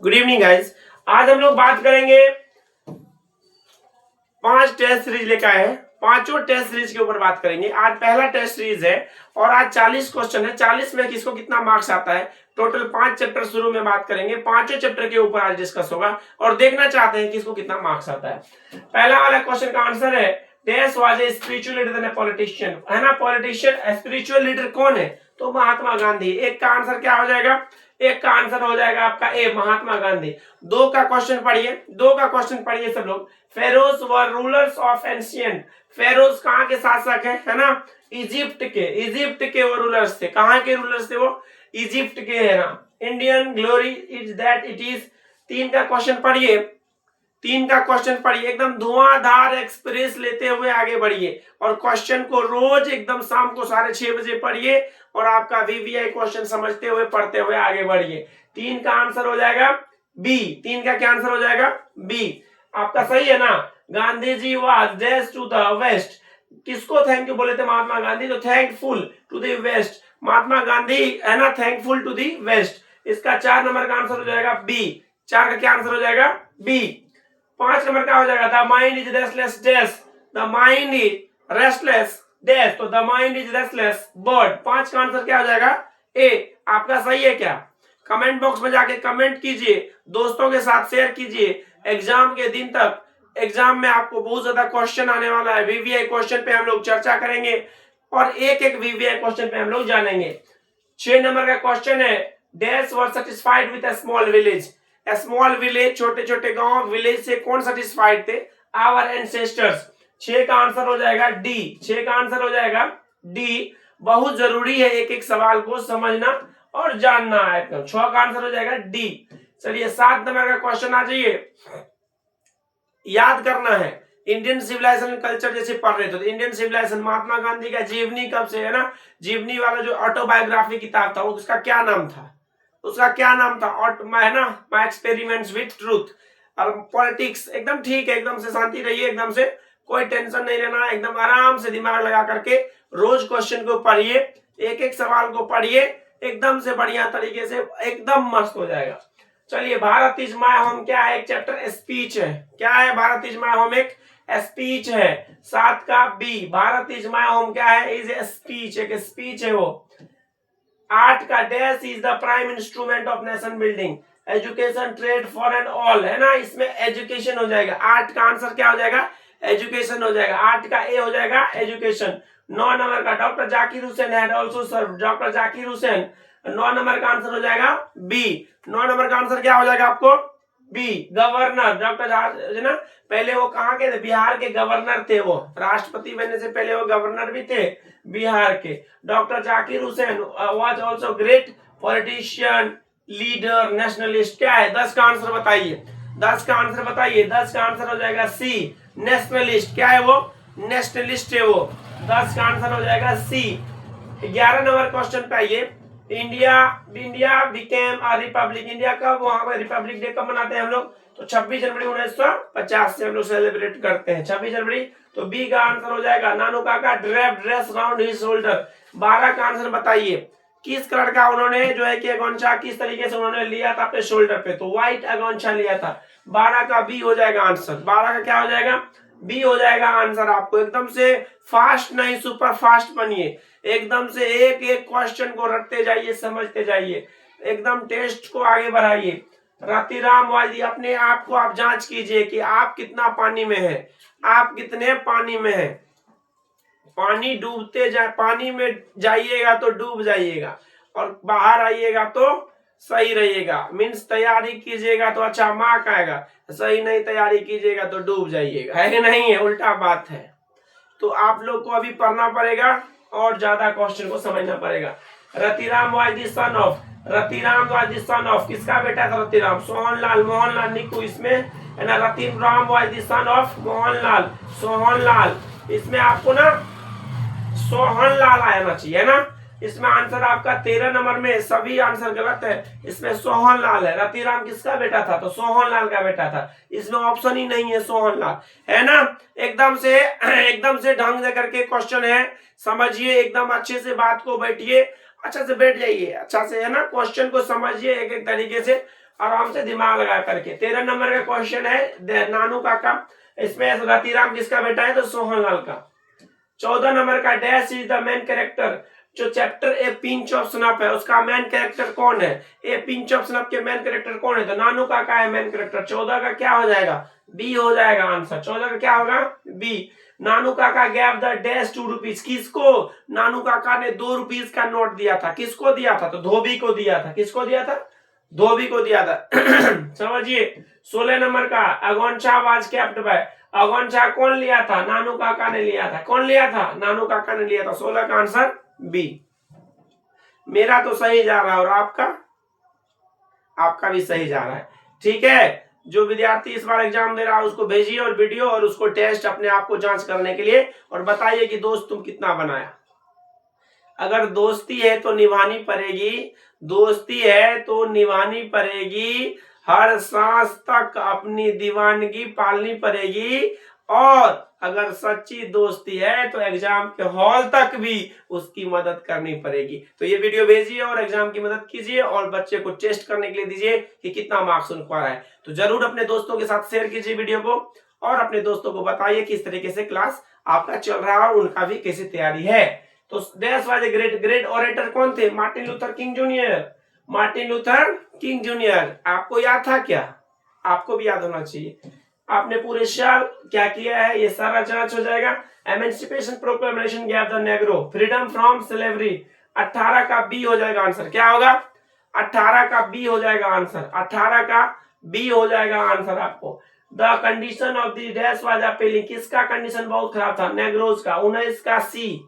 Good evening guys. आज हम लोग बात करेंगे 5 टेस्ट सीरीज लेकर आए हैं। पांचों टेस्ट सीरीज के ऊपर बात करेंगे। आज पहला टेस्ट सीरीज है और आज 40 क्वेश्चन है। 40 में किसको कितना मार्क्स आता है। टोटल 5 चैप्टर शुरू में बात करेंगे। पांचों चैप्टर के ऊपर आज डिस्कस होगा और देखना चाहते हैं किसको कितना मार्क्स आता है। पहला वाला क्वेश्चन का आंसर है dash was a spiritual leader than a politician. है ना, पॉलिटिशियन स्पिरिचुअल लीडर कौन है तो महात्मा गांधी। एक का आंसर क्या हो जाएगा, एक का आंसर हो जाएगा आपका ए महात्मा गांधी। दो का क्वेश्चन पढ़िए सब लोग। फेरोज वर रूलर्स ऑफ एंशिएंट। फेरोज कहां के शासक है ना, इजिप्ट के वो रूलर्स थे। कहां के रूलर्स थे वो, इजिप्ट के, है ना। Indian glory is that it is. तीन का क्वेश्चन पढ़िए एकदम धुआंधार एक्सप्रेस लेते हुए आगे बढ़िए और क्वेश्चन को रोज एकदम शाम को 6:30 बजे पढ़िए और आपका वीवीआई क्वेश्चन समझते हुए पढ़ते हुए आगे बढ़िए। तीन का आंसर हो जाएगा बी। तीन का क्या आंसर हो जाएगा, बी। आपका सही है ना। Gandhi ji was dash to the west. किसको थैंक यू बोले थे महात्मा गांधी, तो thankful to the west. Mahatma Gandhi है ना, थैंकफुल टू द वेस्ट। इसका 4 नंबर का आंसर हो जाएगा बी। 4 का क्या आंसर हो जाएगा, बी। 5 नंबर का हो जाएगा the mind is restless dash. The mind is restless dash, तो the mind is restless bird. 5 का आंसर क्या हो जाएगा, ए। आपका सही है क्या, कमेंट बॉक्स में जाके कमेंट कीजिए, दोस्तों के साथ शेयर कीजिए। एग्जाम के दिन तक, एग्जाम में आपको बहुत ज्यादा क्वेश्चन आने वाला है। वीवीआई क्वेश्चन पे हम लोग चर्चा करेंगे और एक एक वीवीआई क्वेश्चन पे हम लोग जानेंगे। 6 नंबर का क्वेश्चन है dash were satisfied with a small village. Small village, छोटे छोटे गांव, विलेज से कौन सेटिस्फाइड थे, आवर एंसेस्टर्स। 6 का आंसर हो जाएगा डी। 6 का आंसर हो जाएगा डी। बहुत जरूरी है एक एक सवाल को समझना और जानना है। 6 का आंसर हो जाएगा डी। चलिए 7 नंबर का क्वेश्चन आ जाइए। याद करना है इंडियन सिविलाइजेशन कल्चर जैसे पढ़ रहे थे तो इंडियन सिविलाइजेशन महात्मा गांधी का जीवनी कब से, है ना। जीवनी वाला जो ऑटोबायोग्राफी किताब था उसका क्या नाम था, है ना, माय एक्सपेरिमेंट्स विथ ट्रूथ। और पॉलिटिक्स एकदम ठीक है, एकदम से शांति रहिए, एकदम से कोई टेंशन नहीं लेना, एकदम आराम से दिमाग लगा करके रोज क्वेश्चन को पढ़िए, एक एक सवाल को पढ़िए एकदम से बढ़िया तरीके से, एकदम मस्त हो जाएगा। चलिए भारत इज माय होम क्या है, एक चैप्टर स्पीच है। क्या है, भारत इज माय होम एक स्पीच है। 7 का B, Bharat is my home क्या है, इज ए स्पीच, एक स्पीच है वो। 8 का dash is the prime instrument of nation building. Education trade for and all, है ना, इसमें एजुकेशन हो जाएगा। 8 का आंसर क्या हो जाएगा, एजुकेशन हो जाएगा। 8 का ए हो जाएगा एजुकेशन। 9 नंबर का doctor Zakir Hussain had also serve. Doctor Zakir Hussain, 9 नंबर का आंसर हो जाएगा बी। 9 नंबर का आंसर क्या हो जाएगा आपको, बी, गवर्नर। डॉक्टर ना, पहले वो कहाँ के थे, बिहार के गवर्नर थे। वो राष्ट्रपति बनने से पहले वो गवर्नर भी थे बिहार के। Doctor Zakir Hussain was also great politician, leader, nationalist. क्या है, 10 का आंसर बताइए, 10 का आंसर बताइए। 10 का आंसर हो जाएगा सी, नेशनलिस्ट। क्या है वो, नेशनलिस्ट है वो। 10 का आंसर हो जाएगा सी। 11 नंबर क्वेश्चन पे आइए। India became a republic. India कब, वहां पर रिपब्लिक डे कब मनाते हैं हम लोग, तो 26 जनवरी 1950 से हम लोग सेलिब्रेट करते हैं 26 जनवरी। तो बी का आंसर हो जाएगा नानू काका drape dress round his shoulder. 12 का आंसर बताइए, किस कलर का उन्होंने जो है कि अगोंछा किस तरीके से उन्होंने लिया था अपने शोल्डर पे, तो व्हाइट अगोंछा लिया था। 12 का बी हो जाएगा आंसर। 12 का क्या हो जाएगा, बी हो जाएगा आंसर। आपको एकदम से फास्ट नहीं, सुपर फास्ट बनिए, एकदम से एक एक क्वेश्चन को रटते जाइए, समझते जाइए, एकदम टेस्ट को आगे बढ़ाइए। रतिराम वाली, अपने आप को आप जांच कीजिए कि आप कितना पानी में है, आप कितने पानी में है। पानी डूबते जाए, पानी में जाइएगा तो डूब जाइएगा और बाहर आइएगा तो सही रहिएगा। मीन्स तैयारी कीजिएगा तो अच्छा मार्क आएगा, सही नहीं तैयारी कीजिएगा तो डूब जाइएगा, है कि नहीं है, उल्टा बात है। तो आप लोग को अभी पढ़ना पड़ेगा और ज्यादा क्वेश्चन को समझना पड़ेगा। Ratiram was the son of, Ratiram was the son of, किसका बेटा था रतिराम, सोहनलाल, मोहनलाल निकू। इसमें है ना, Ratiram was the son of Mohanlal, Sohanlal. इसमें आपको ना सोहनलाल आना चाहिए, है ना। इसमें आंसर आपका 13 नंबर में सभी आंसर गलत है, इसमें सोहनलाल है। रतिराम किसका बेटा था, तो सोहनलाल का बेटा था। इसमें ऑप्शन ही नहीं है सोहनलाल, है ना। एकदम से ढंग से करके क्वेश्चन है, समझिए एकदम अच्छे से, बात को बैठिए, अच्छा से बैठ जाइए, अच्छा से, है ना, क्वेश्चन को समझिए एक एक तरीके से आराम से दिमाग लगा करके। 13 नंबर का क्वेश्चन है नानू काका, इसमें रतिराम किसका बेटा है? तो सोहनलाल का। 14 नंबर का dash is the main character, जो chapter a pinch of snuff है उसका मेन कैरेक्टर कौन है? ए पिंच ऑफ स्नफ के मेन कैरेक्टर कौन है? तो नानू काका है मेन कैरेक्टर। 14 का क्या हो जाएगा? बी हो जाएगा आंसर। 14 का क्या होगा? बी। नानू काका गैव द डैश 2 रुपीज, किसको? नानू काका ने 2 रुपीज का नोट दिया था, किसको दिया था? तो धोबी को दिया था। किसको दिया था? धोबी को दिया था। समझिए। 16 नंबर का अगोनचा वाज केप्ट बाय, अगोनचा कौन लिया था? नानू काका ने लिया था। कौन लिया था? नानू काका ने लिया था। 16 का आंसर बी। मेरा तो सही जा रहा है और आपका भी सही जा रहा है। ठीक है, जो विद्यार्थी इस बार एग्जाम दे रहा है उसको भेजिए और वीडियो और उसको टेस्ट अपने आप को जांच करने के लिए, और बताइए कि दोस्त तुम कितना बनाया। अगर दोस्ती है तो निभानी पड़ेगी, दोस्ती है तो निभानी पड़ेगी, हर सांस तक अपनी दीवानगी पालनी पड़ेगी, और अगर सच्ची दोस्ती है तो एग्जाम के हॉल तक भी उसकी मदद करनी पड़ेगी। तो ये वीडियो भेजिए और एग्जाम की मदद कीजिए और बच्चे को टेस्ट करने के लिए दीजिए कि कितना मार्क्स उनको आ रहा है। तो जरूर अपने दोस्तों के साथ शेयर कीजिए वीडियो को, और अपने दोस्तों को बताइए किस तरीके से क्लास आपका चल रहा है और उनका भी कैसी तैयारी है। तो that's was a great orator कौन थे? Martin Luther king junior. Martin Luther king junior. आपको याद था क्या? आपको भी याद होना चाहिए। आपने पूरे साल क्या किया है ये सारा जांच हो जाएगा। Emancipation proclamation gave the Negro, freedom from slavery. 18 का बी हो जाएगा आंसर। क्या होगा? 18 का बी हो जाएगा आंसर। 18 का बी हो जाएगा आंसर आपको। The condition of the dash was appealing, किसका कंडीशन बहुत खराब था? नेग्रोज का। 19 का सी,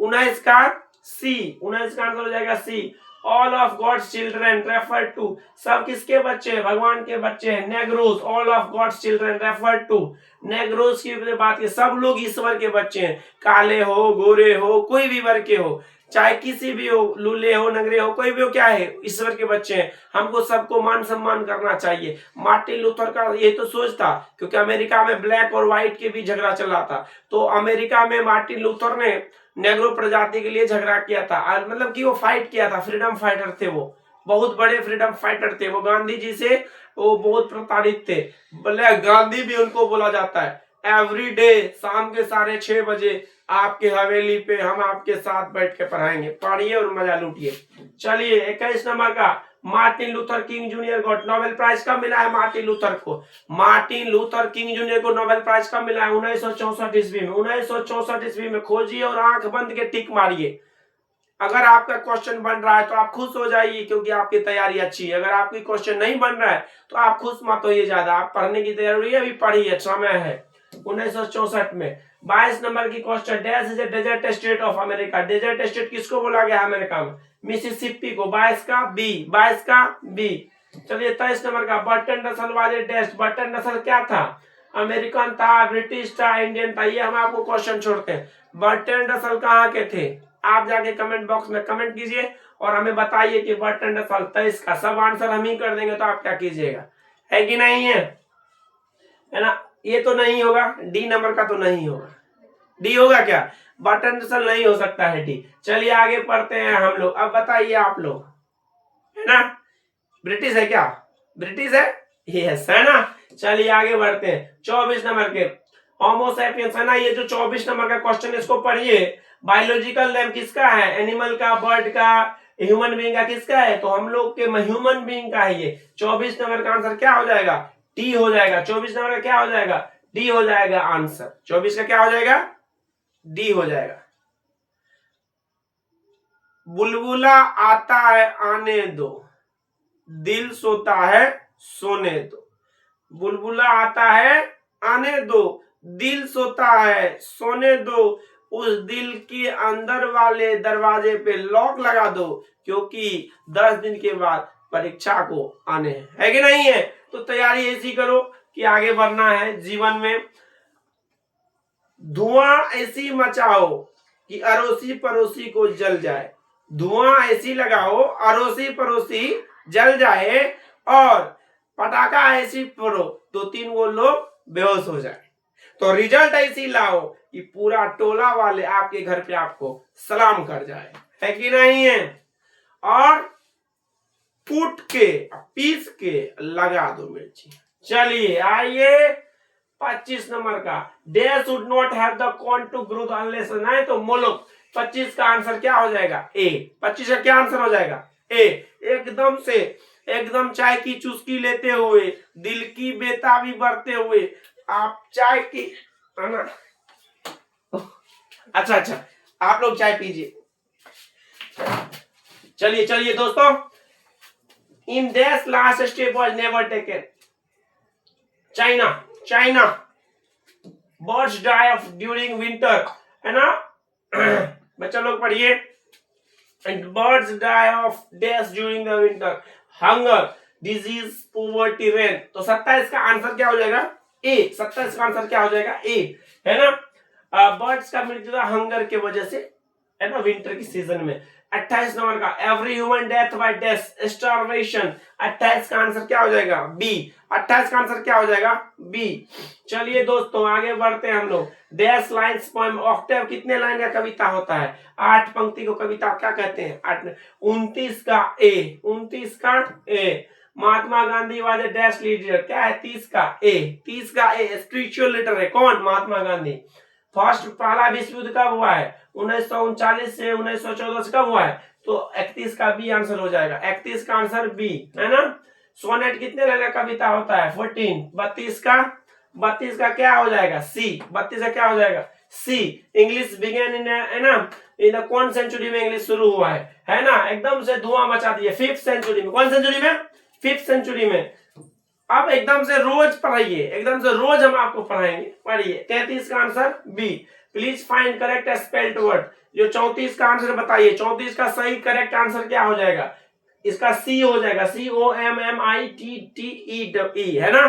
19 का सी, 19 का आंसर हो जाएगा C. All of God's children refer to, सब किसके बच्चे हैं? भगवान के बच्चे हैं। Negroes, all of God's children refer to, negroes की बात की, सब लोग ईश्वर के बच्चे हैं, काले हो गोरे हो कोई भी वर्ग के हो, चाहे किसी भी हो, लूले हो नगरे हो, कोई भी हो, क्या है? ईश्वर के बच्चे हैं। हमको सबको मान सम्मान करना चाहिए। मार्टिन लूथर का ये तो सोच था, क्योंकि अमेरिका में ब्लैक और व्हाइट के भी झगड़ा चल रहा था, तो अमेरिका में मार्टिन लूथर ने नेग्रो प्रजाति के लिए झगड़ा किया था, मतलब कि वो फाइट किया था, फ्रीडम फाइटर थे वो, बहुत बड़े फ्रीडम फाइटर थे वो। गांधी जी से वो बहुत प्रताड़ित थे, बोले गांधी भी उनको बोला जाता है। एवरी डे शाम के 6:30 बजे आपके हवेली पे हम आपके साथ बैठ के पढ़ाएंगे, पढ़िए और मजा लूटिए। चलिए 21 नंबर का, मार्टिन लूथर किंग जूनियर को नोबेल प्राइज कब मिला है? मार्टिन लूथर को, मार्टिन लूथर किंग जूनियर को नोबेल प्राइज कब मिला है? 1964 ईस्वी में। 1964 ईस्वी में खोजिए और आंख बंद के टिक मारिए। अगर आपका क्वेश्चन बन रहा है तो आप खुश हो जाइए, क्योंकि आपकी तैयारी अच्छी है। अगर आपकी क्वेश्चन नहीं बन रहा है तो आप खुश मत होइए ज्यादा, आप पढ़ने की तैयारी है, अभी पढ़िए, समय है। 1964 में 22 नंबर की question, dash is a desert state of America. Desert state किसको बोला गया अमेरिका में? मिसिसिपी को। 22 का बी, 22 का बी। चलिए 23 नंबर का, Burton Russell was a dash. Burton Russell क्या था? अमेरिकन था, ब्रिटिश था, इंडियन था, ये हम आपको क्वेश्चन छोड़ते हैं। बर्टन रसल कहाँ के थे? आप जाके कमेंट बॉक्स में कमेंट कीजिए और हमें बताइए कि बर्टन रसल। 23 का सब आंसर हम ही कर देंगे, तो आप क्या कीजिएगा, है कि नहीं है ना? ये तो नहीं होगा, डी नंबर का तो नहीं होगा। डी होगा क्या? बर्टन रसल नहीं हो सकता है डी। चलिए आगे पढ़ते हैं हम लोग। अब बताइए आप लोग, है ना? ब्रिटिश है क्या? ब्रिटिश है, यस, है ना? चलिए आगे बढ़ते हैं। 24 नंबर के, होमो सैपियंस, है ना? ये जो 24 नंबर का क्वेश्चन, इसको पढ़िए। बायोलॉजिकल नेम किसका है? एनिमल का, बर्ड का, ह्यूमन बीइंग का, किसका है? तो हम लोग के ह्यूमन बीइंग का है ये। 24 नंबर का आंसर क्या हो जाएगा? डी हो जाएगा। 24 नंबर का क्या हो जाएगा? डी हो जाएगा आंसर। 24 का क्या हो जाएगा? डी हो जाएगा। बुलबुला आता है आने दो, दिल सोता है सोने दो। बुलबुला आता है आने दो, दिल सोता है सोने दो, उस दिल के अंदर वाले दरवाजे पे लॉक लगा दो, क्योंकि 10 दिन के बाद परीक्षा को आने है कि नहीं है? तो तैयारी ऐसी करो कि आगे बढ़ना है जीवन में। धुआं ऐसी मचाओ कि अड़ोसी पड़ोसी को जल जाए, धुआं ऐसी लगाओ अड़ोसी पड़ोसी जल जाए, और पटाखा ऐसी फोड़ो 2-3 वो लोग बेहोश हो जाए। तो रिजल्ट ऐसी लाओ कि पूरा टोला वाले आपके घर पे आपको सलाम कर जाए, है कि नहीं है? और कूट के पीस के लगा दो मिर्ची। चलिए आइए 25 नंबर का, they should not have the corn to grow unless, नहीं तो मोलक। 25 का आंसर क्या हो जाएगा? ए। 25 का क्या आंसर हो जाएगा? ए। एकदम से एकदम चाय की चुस्की लेते हुए, दिल की बेताबी बढ़ते हुए आप चाय की, है ना? अच्छा आप लोग चाय पीजिए। चलिए चलिए दोस्तों, in this last step was never taken. China birds die of during winter, है ना? बच्चा लोग पढ़िए, and birds die of death during the winter, hunger, disease, poverty, rain. तो 27 का आंसर क्या हो जाएगा? ए। 27 का आंसर क्या हो जाएगा? ए, है ना? बर्ड्स का मृत्यु हंगर के वजह से, है ना, विंटर की सीजन में। 28 नंबर का, every human death by death, starvation. 28 का आंसर क्या हो जाएगा? बी। 28 का आंसर क्या हो जाएगा? बी। चलिए दोस्तों आगे बढ़ते हैं हम लोग। डैश लाइन्स पोएम, ऑक्टेव कितने लाइन का कविता होता है? 8 पंक्ति को कविता क्या कहते हैं? 8। 29 का ए। 29 का A. Mahatma Gandhi was a dash leader, क्या है? 30 का ए। 30 का ए स्पिरिचुअल लीडर है, कौन? महात्मा गांधी। फर्स्ट पहला विश्व युद्ध कब हुआ है? 1939 से 1914 से कब हुआ है? तो 31 का बी आंसर हो जाएगा। 31 का आंसर बी, है ना? सोनेट कितने लाइन का कविता होता है? 14। 32 का क्या हो जाएगा? सी। 32 का क्या हो जाएगा? सी। इंग्लिश बिगेन इन, है ना, इन कौन सेंचुरी में इंग्लिश शुरू हुआ है ना? एकदम से धुआं मचा दिए 5th सेंचुरी में। कौन सेंचुरी में? 5th सेंचुरी में। अब एकदम से रोज पढ़ाइए, एकदम से रोज हम आपको पढ़ाएंगे, पढ़िए। 33 का answer B. Please find correct spelled word. जो 34 का आंसर बताइए, 34 का सही करेक्ट आंसर क्या हो जाएगा? इसका सी हो जाएगा, COMMITTE, है ना?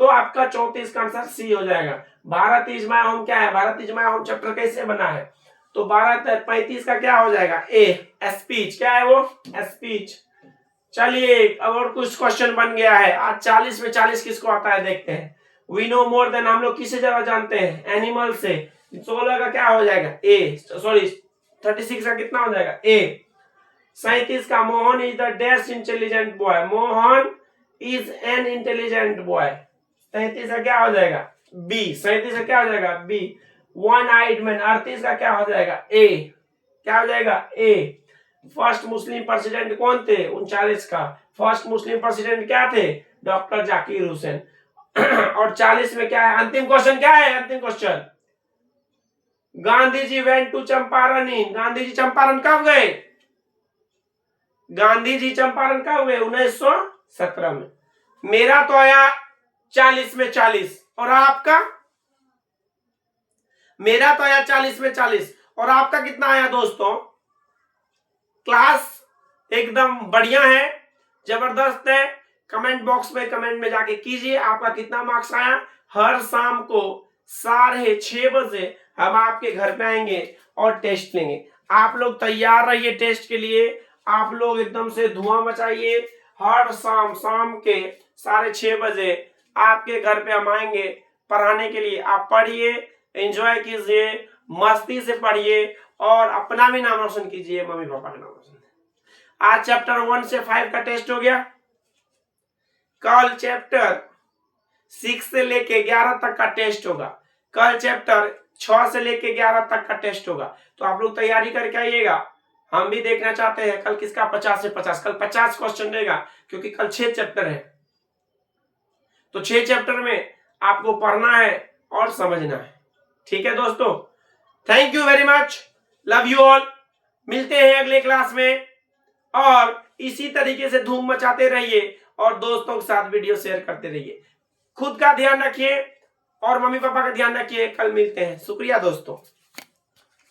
तो आपका 34 का आंसर सी हो जाएगा। भारत इज माय होम क्या है? Bharat is my home chapter कैसे बना है? तो 35 का क्या हो जाएगा? ए, स्पीच। क्या है वो? स्पीच। चलिए अब और कुछ क्वेश्चन बन गया है। आज 40 में 40 किसको आता है देखते हैं। वी नो मोर देन, हम लोग किसे ज्यादा जानते हैं? एनिमल से। 16 का क्या हो जाएगा? ए। सॉरी 36 का कितना हो जाएगा? ए। 37 का, Mohan is the dash intelligent boy. Mohan is an intelligent boy. 37 का क्या हो जाएगा? बी। 37 का क्या हो जाएगा? बी। One eyed man. 38 का क्या हो जाएगा? ए। क्या हो जाएगा? ए। फर्स्ट मुस्लिम प्रेसिडेंट कौन थे? 39 का फर्स्ट मुस्लिम प्रेसिडेंट क्या थे? डॉक्टर जाकिर हुसैन। और 40 में क्या है? अंतिम क्वेश्चन क्या है? अंतिम question, Gandhi ji went to Champaran in. Gandhi ji Champaran कब गए? गांधी जी चंपारण कब गए? 1917 में। मेरा तो आया 40 में 40 और आपका? मेरा तो आया 40 में 40 और आपका कितना आया दोस्तों? क्लास एकदम बढ़िया है, जबरदस्त है। कमेंट बॉक्स में कमेंट में जाके कीजिए आपका कितना मार्क्स आया। हर शाम को 6:30 बजे हम आपके घर पे आएंगे और टेस्ट लेंगे। आप लोग तैयार रहिए टेस्ट के लिए। आप लोग एकदम से धुआं मचाइए। हर शाम के 6:30 बजे आपके घर पे हम आएंगे पढ़ाने के लिए। आप पढ़िए, एंजॉय कीजिए, मस्ती से पढ़िए और अपना भी नाम रोशन कीजिए, मम्मी पापा का नाम रोशन। आज चैप्टर 1 से 5 का टेस्ट हो गया। कल चैप्टर 6 से लेके 11 तक का टेस्ट होगा। कल चैप्टर 6 से लेके 11 तक का टेस्ट होगा। तो आप लोग तैयारी करके आइएगा। हम भी देखना चाहते हैं कल किसका 50 से 50। कल 50 क्वेश्चन रहेगा क्योंकि कल 6 चैप्टर है। तो 6 चैप्टर में आपको पढ़ना है और समझना है। ठीक है दोस्तों, thank you very much, love you all. मिलते हैं अगले क्लास में और इसी तरीके से धूम मचाते रहिए और दोस्तों के साथ वीडियो शेयर करते रहिए। खुद का ध्यान रखिए और मम्मी पापा का ध्यान रखिए। कल मिलते हैं। शुक्रिया दोस्तों।